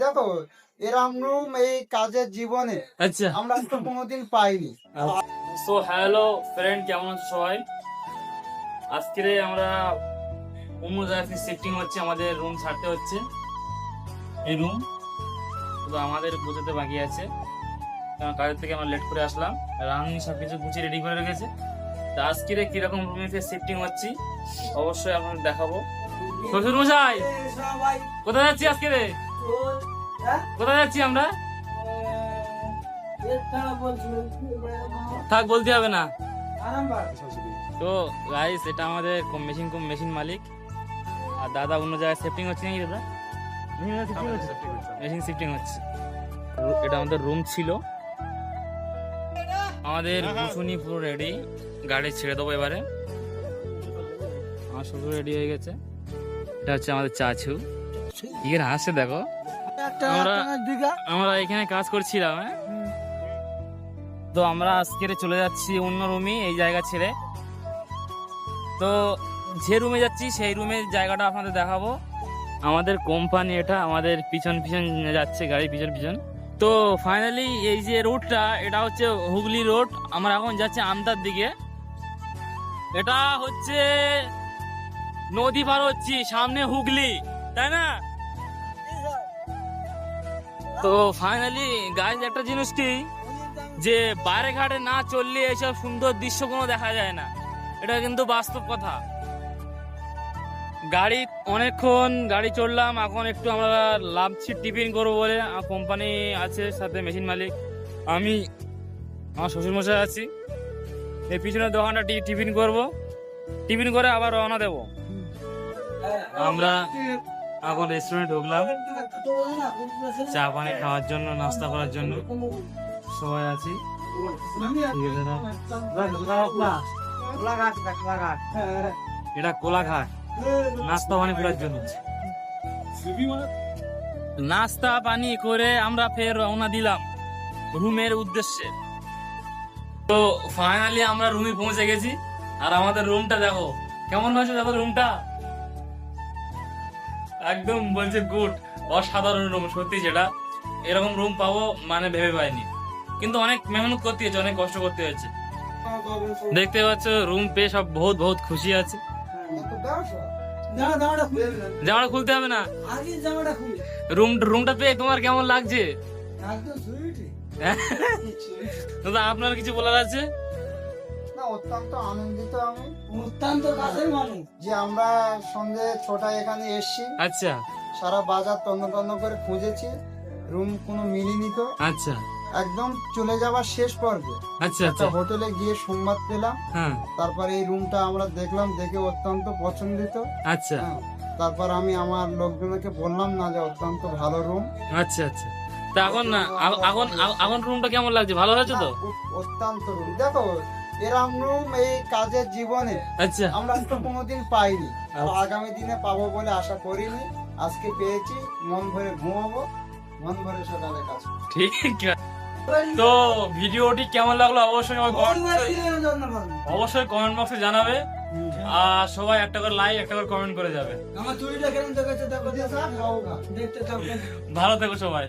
দেখো এরকম রুম এই কাজের জীবনে আচ্ছা আমরা তো কোনোদিন পাইনি। সো হ্যালো ফ্রেন্ড, কেমন আছো সবাই? আজকে আমরা অন্য জায়গায় শিফটিং হচ্ছে, আমাদের রুম ছাড়তে হচ্ছে। এই রুম তো আমাদের বোঝাতে বাকি আছে, কারণ কাজের থেকে আমরা লেট করে আসলাম। রানি সবকিছু গুছিয়ে রেডি করে রেখেছে। তো আজকে কিরকম রুমে শিফটিং হচ্ছি অবশ্যই আপনাদের দেখাবো। শ্বশুর মশাই, কোথায় যাচ্ছি আজকে রে? কোথায় যাচ্ছি আমরা? থাক, বলতে হবে না। তো গাইস, এটা আমাদের মেশিন মালিক আর দাদা অন্য জায়গায় শিফটিং হচ্ছে নাকি দাদা? মেশিন শিফটিং হচ্ছে। এটা আমাদের রুম ছিল। আমাদের বুসুনি পুরো রেডি, গাড়ি ছেড়ে দেবো এবারে। আমার শ্বশুর রেডি হয়ে গেছে। এটা হচ্ছে আমাদের চাচু, এখানে হাসছে দেখো। আমরা এখানে কাজ করছিলাম, হ্যাঁ। তো আমরা আজকে চলে যাচ্ছি অন্য রুমে, এই জায়গা ছেড়ে। তো যে রুমে যাচ্ছি সেই রুমের জায়গাটা আপনাদের দেখাবো। আমাদের কোম্পানি এটা, আমাদের পিছন পিছন যাচ্ছে গাড়ি, পিছন পিছন। তো ফাইনালি এই যে রোডটা, এটা হচ্ছে হুগলি রোড। আমরা এখন যাচ্ছি আমতার দিকে। এটা হচ্ছে নদী পার হচ্ছি, সামনে হুগলি, তাই না? তো ফাইনালি গাইজ, একটা জিনিস কি, যে বাইরে ঘাটে না চললে এইসব সুন্দর দৃশ্য কোনো দেখা যায় না। এটা কিন্তু বাস্তব কথা। অনেকক্ষণ গাড়ি চললাম, এখন একটু আমরা লাভছি টিফিন করবো বলে। কোম্পানি আছে সাথে, মেশিন মালিক, আমি, আমার শ্বশুর মশাই আছি। এই পিছনের দোকানটা টিফিন করব, টিফিন করে আবার রওনা দেব। আমরা এখন রেস্টুরেন্ট ঢুকলাম চা পানি খাওয়ার জন্য, নাস্তা করার জন্য সবাই আছি। এটা কোলাঘাট, নাস্তা পানি করার জন্য। নাস্তা পানি করে আমরা ফের রওনা দিলাম রুমের উদ্দেশ্যে। তো ফাইনালি আমরা রুমে পৌঁছে গেছি। আর আমাদের রুমটা দেখো কেমন হয়েছে, দেখো রুমটা একদম বলছে গুড, অসাধারণ রুম। সত্যি সেটা, এরকম রুম পাবো মানে ভেবে পাইনি। কিন্তু অনেক মেহনত করতে হয়েছে, অনেক কষ্ট করতে হয়েছে। দেখতে পাচ্ছ রুম পেয়ে সব বহুত বহুত খুশি আছে। জামাটা খুলতে হবে না, রুমটা পেয়ে তোমার কেমন লাগছে? দাদা, আপনার কিছু বলার আছে? অত্যন্ত আনন্দিত আমি, অত্যন্ত কাছের মানুষ যে আমরা সঙ্গে ছোটায় এখানে এসছি। আচ্ছা, সারা বাজার তন্ন তন্ন করে খুঁজেছি, রুম কোনো মিলিনি। তো আচ্ছা, একদম চলে যাওয়ার শেষ পর্বে আচ্ছা, একটা হোটেলে গিয়ে সংবাদ পেলাম। হ্যাঁ, তারপরে এই রুমটা আমরা দেখলাম, দেখে অত্যন্ত পছন্দিত। আচ্ছা, হ্যাঁ, তারপর আমি আমার লোকজনকে বললাম না যে অত্যন্ত ভালো রুম। আচ্ছা, আচ্ছা। তা এখন রুমটা কেমন লাগছে? ভালো হয়েছে তো? অত্যন্ত রুম, দেখো এরকম রুম এই কাজের জীবনে আচ্ছা, আমরা তো কোনোদিন পাইনি, আর আচ্ছা। আগামী দিনে পাবো বলে আশা করিনি। আজকে পেয়েছি, মন ভরে ঘুমাবো, মন ভরে সকালে কাজ করবো। ঠিক আছে। তো ভিডিওটি কেমন লাগলো অবশ্যই কমেন্ট বক্সে জানাবে। আর সবাই একটা করে লাইক, একটা করে কমেন্ট করে যাবে। আমার চুরিটা কেমন দেখেছে দেখো, দেখতে থাকো, ভালো থেকো সবাই।